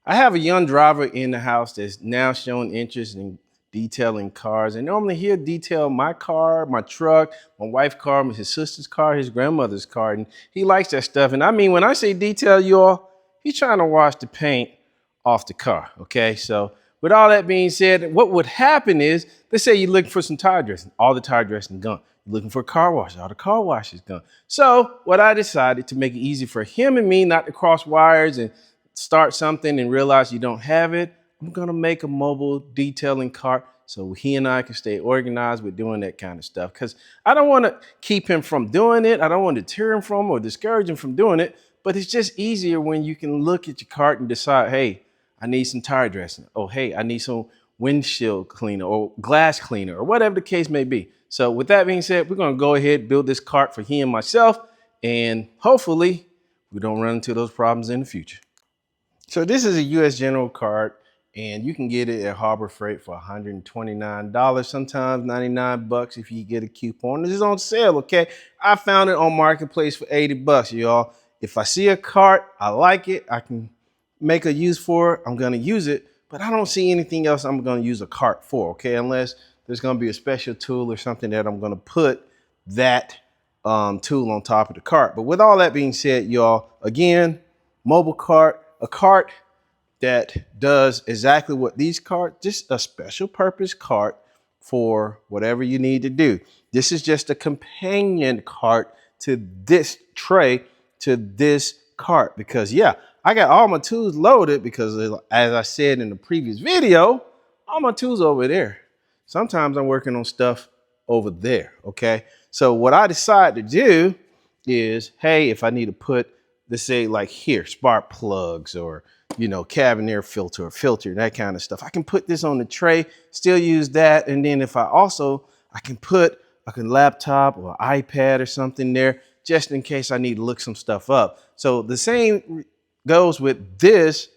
I have a young driver in the house that's now showing interest in detailing cars. And normally he'll detail my car, my truck, my wife's car, his sister's car, his grandmother's car. And he likes that stuff. And I mean, when I say detail, y'all, he's trying to wash the paint off the car. Okay. So with all that being said, what would happen is, let's say you're looking for some tire dressing, all the tire dressing gone. You're looking for a car wash, all the car wash is gone. So what I decided to make it easy for him and me not to cross wires and start something and realize you don't have it, I'm gonna make a mobile detailing cart so he and I can stay organized with doing that kind of stuff. Because I don't want to keep him from doing it. I don't want to deter him from or discourage him from doing it. But it's just easier when you can look at your cart and decide, hey, I need some tire dressing. Oh, hey, I need some windshield cleaner or glass cleaner or whatever the case may be. So with that being said, we're gonna go ahead and build this cart for he and myself, and hopefully we don't run into those problems in the future. So this is a U.S. General cart, and you can get it at Harbor Freight for $129, sometimes 99 bucks if you get a coupon. This is on sale, okay? I found it on Marketplace for 80 bucks, y'all. If I see a cart, I like it, I can make a use for it, I'm gonna use it, but I don't see anything else I'm gonna use a cart for, okay? Unless there's gonna be a special tool or something that I'm gonna put that tool on top of the cart. But with all that being said, y'all, again, mobile cart, a cart that does exactly what these carts, just a special purpose cart for whatever you need to do. This is just a companion cart to this tray, to this cart, because yeah, I got all my tools loaded because as I said in the previous video, all my tools over there. Sometimes I'm working on stuff over there, okay? So what I decided to do is, hey, if I need to put, let's say like here, spark plugs or, you know, cabin air filter, that kind of stuff, I can put this on the tray, still use that. And then if I can put a laptop or iPad or something there, just in case I need to look some stuff up. So the same goes with this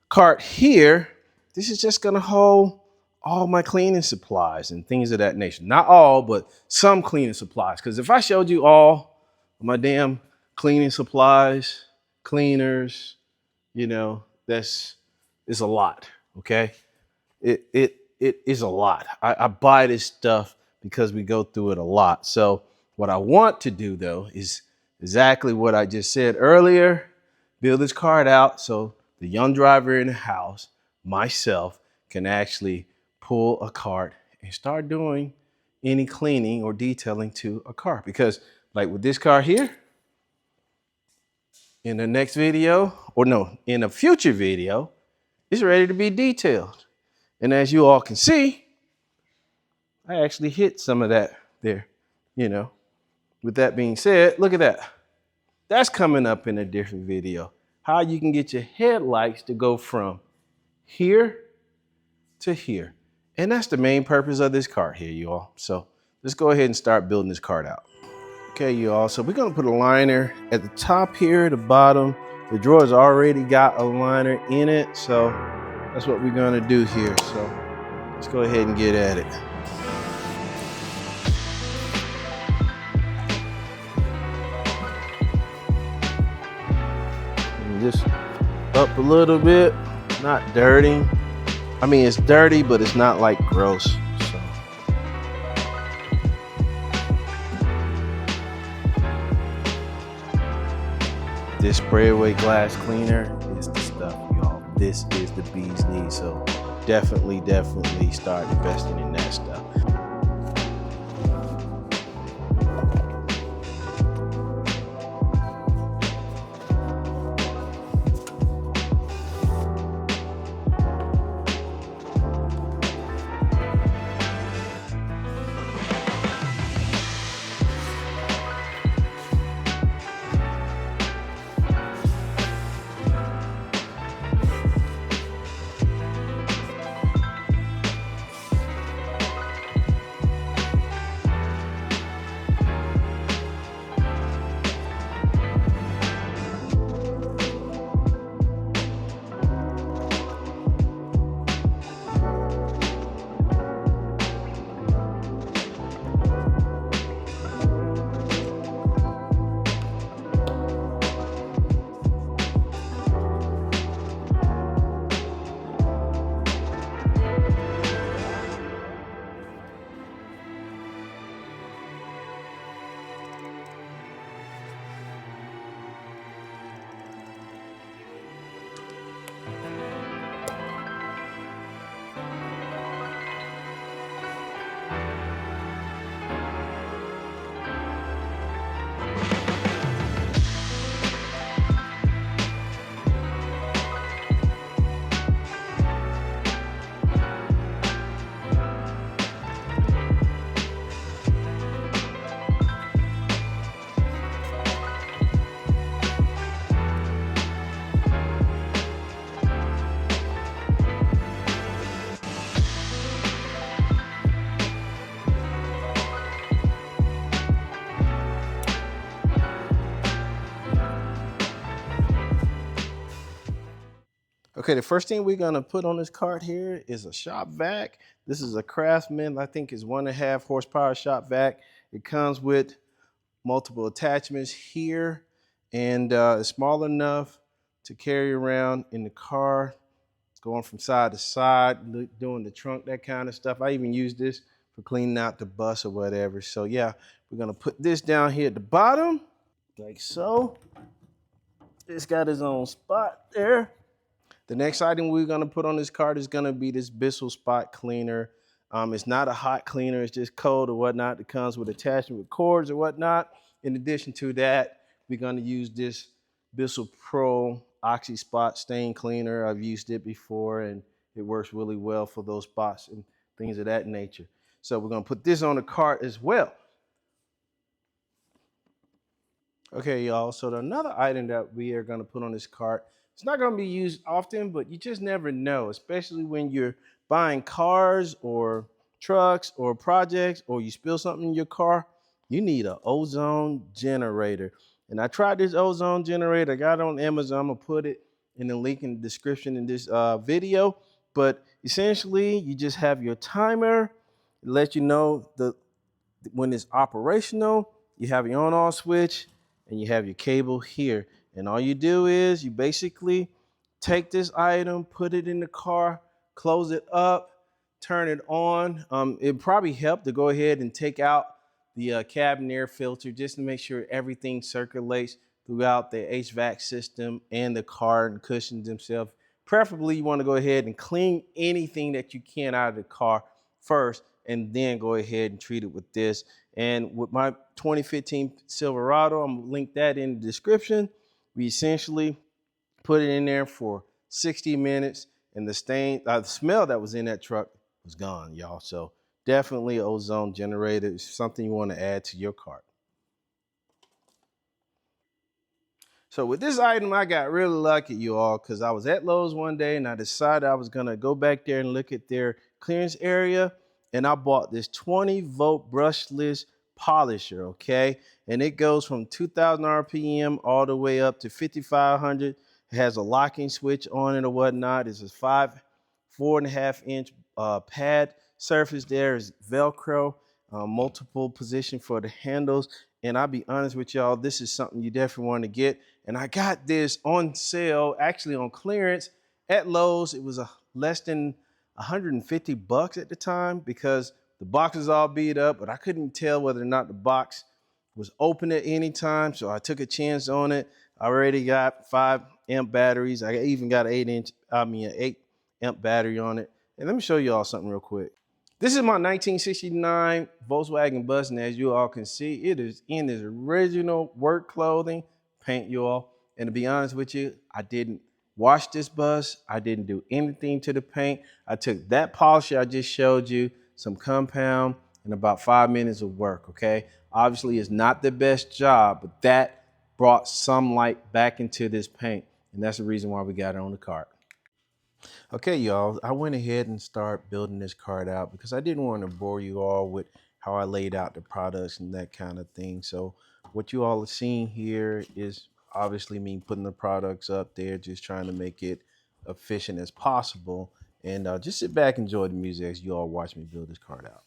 cart here. This is just gonna hold all my cleaning supplies and things of that nature. Not all, but some cleaning supplies. Because if I showed you all my damn cleaning supplies, cleaners, you know, it's a lot, okay? It is a lot. I buy this stuff because we go through it a lot. So what I want to do though is exactly what I just said earlier, build this cart out so the young driver in the house, myself, can actually pull a cart and start doing any cleaning or detailing to a car. Because like with this car here, in the next video, or no, in a future video, it's ready to be detailed. And as you all can see, I actually hit some of that there, you know. With that being said, look at that. That's coming up in a different video. How you can get your headlights to go from here to here. And that's the main purpose of this cart here, you all. So let's go ahead and start building this cart out. Okay, you all, so we're gonna put a liner at the top here, the bottom. The drawer's already got a liner in it, so that's what we're gonna do here. So let's go ahead and get at it. And just up a little bit, not dirty. I mean, it's dirty, but it's not like gross. This spray away glass cleaner is the stuff, y'all. This is the bee's knees. So definitely start investing in that stuff. Okay, the first thing we're gonna put on this cart here is a shop vac. This is a Craftsman, I think it's 1.5 horsepower shop vac. It comes with multiple attachments here, and it's small enough to carry around in the car, going from side to side, doing the trunk, that kind of stuff. I even use this for cleaning out the bus or whatever. So yeah, we're gonna put this down here at the bottom, like so. It's got its own spot there. The next item we're gonna put on this cart is gonna be this Bissell spot cleaner. It's not a hot cleaner, it's just cold or whatnot. It comes with attachment with cords or whatnot. In addition to that, we're gonna use this Bissell Pro Oxy Spot Stain Cleaner. I've used it before and it works really well for those spots and things of that nature. So we're gonna put this on the cart as well. Okay, y'all, so another item that we are gonna put on this cart, it's not gonna be used often, but you just never know, especially when you're buying cars or trucks or projects, or you spill something in your car, you need an ozone generator. And I tried this ozone generator, I got it on Amazon. I'm gonna put it in the link in the description in this video. But essentially, you just have your timer, it lets you know when it's operational. You have your on-off switch and you have your cable here. And all you do is you basically take this item, put it in the car, close it up, turn it on. It probably helped to go ahead and take out the cabin air filter just to make sure everything circulates throughout the HVAC system and the car and cushions themselves. Preferably, you want to go ahead and clean anything that you can out of the car first, and then go ahead and treat it with this. And with my 2015 Silverado, I'm gonna link that in the description. We essentially put it in there for 60 minutes, and the smell that was in that truck was gone, y'all. So definitely ozone generator is something you want to add to your cart. So with this item, I got really lucky, you all, because I was at Lowe's one day and I decided I was gonna go back there and look at their clearance area. And I bought this 20-volt brushless polisher, okay? And it goes from 2,000 RPM all the way up to 5,500. It has a locking switch on it or whatnot. It's a 4.5-inch pad surface there. Is Velcro, multiple position for the handles. And I'll be honest with y'all, this is something you definitely want to get. And I got this on sale, actually on clearance at Lowe's. It was less than 150 bucks at the time because the box is all beat up, but I couldn't tell whether or not the box was open at any time. So I took a chance on it. I already got 5-amp batteries. I even got an 8-amp battery on it. And let me show you all something real quick. This is my 1969 Volkswagen bus, and as you all can see, it is in its original work clothing paint, you all. And to be honest with you, I didn't wash this bus. I didn't do anything to the paint. I took that polisher I just showed you, some compound, and about 5 minutes of work, okay? Obviously, it's not the best job, but that brought some light back into this paint, and that's the reason why we got it on the cart. Okay, y'all, I went ahead and started building this cart out because I didn't want to bore you all with how I laid out the products and that kind of thing. So what you all are seeing here is obviously me putting the products up there, just trying to make it efficient as possible. And just sit back and enjoy the music as you all watch me build this cart out.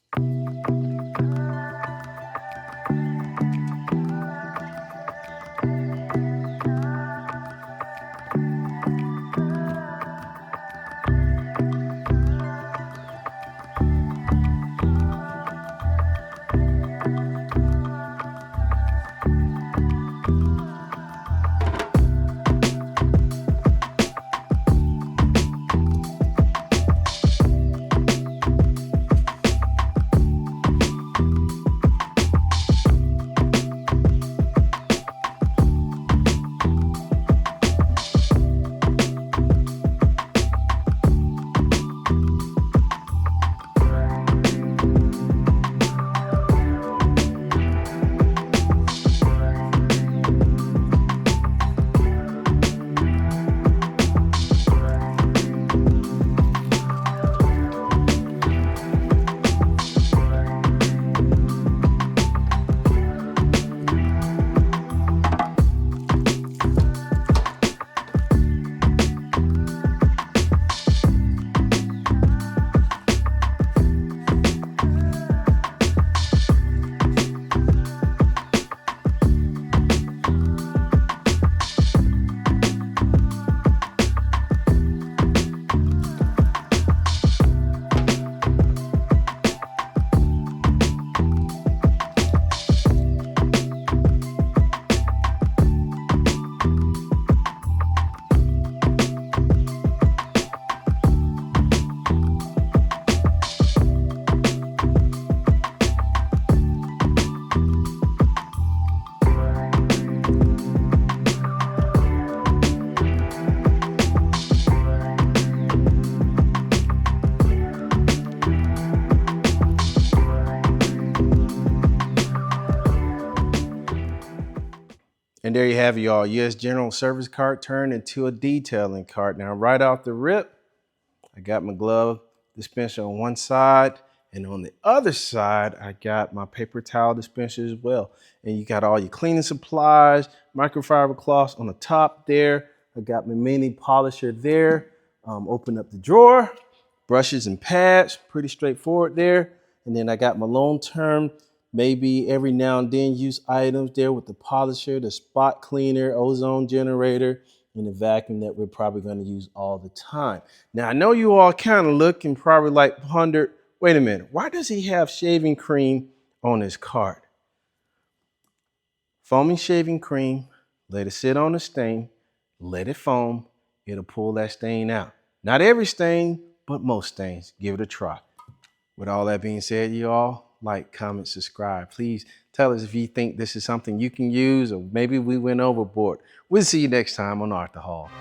And there you have it, y'all. US General Service cart turned into a detailing cart. Now, right off the rip, I got my glove dispenser on one side, and on the other side, I got my paper towel dispenser as well. And you got all your cleaning supplies, microfiber cloths on the top there. I got my mini polisher there. Open up the drawer, brushes and pads, pretty straightforward there. And then I got my long-term, maybe every now and then use items there with the polisher, the spot cleaner, ozone generator, and the vacuum that we're probably going to use all the time. Now, I know you all kind of look and probably like pondered, wait a minute, why does he have shaving cream on his cart? Foaming shaving cream, let it sit on the stain, let it foam, it'll pull that stain out. Not every stain, but most stains. Give it a try. With all that being said, you all, like, comment, subscribe. Please tell us if you think this is something you can use, or maybe we went overboard. We'll see you next time on Arthur Hall.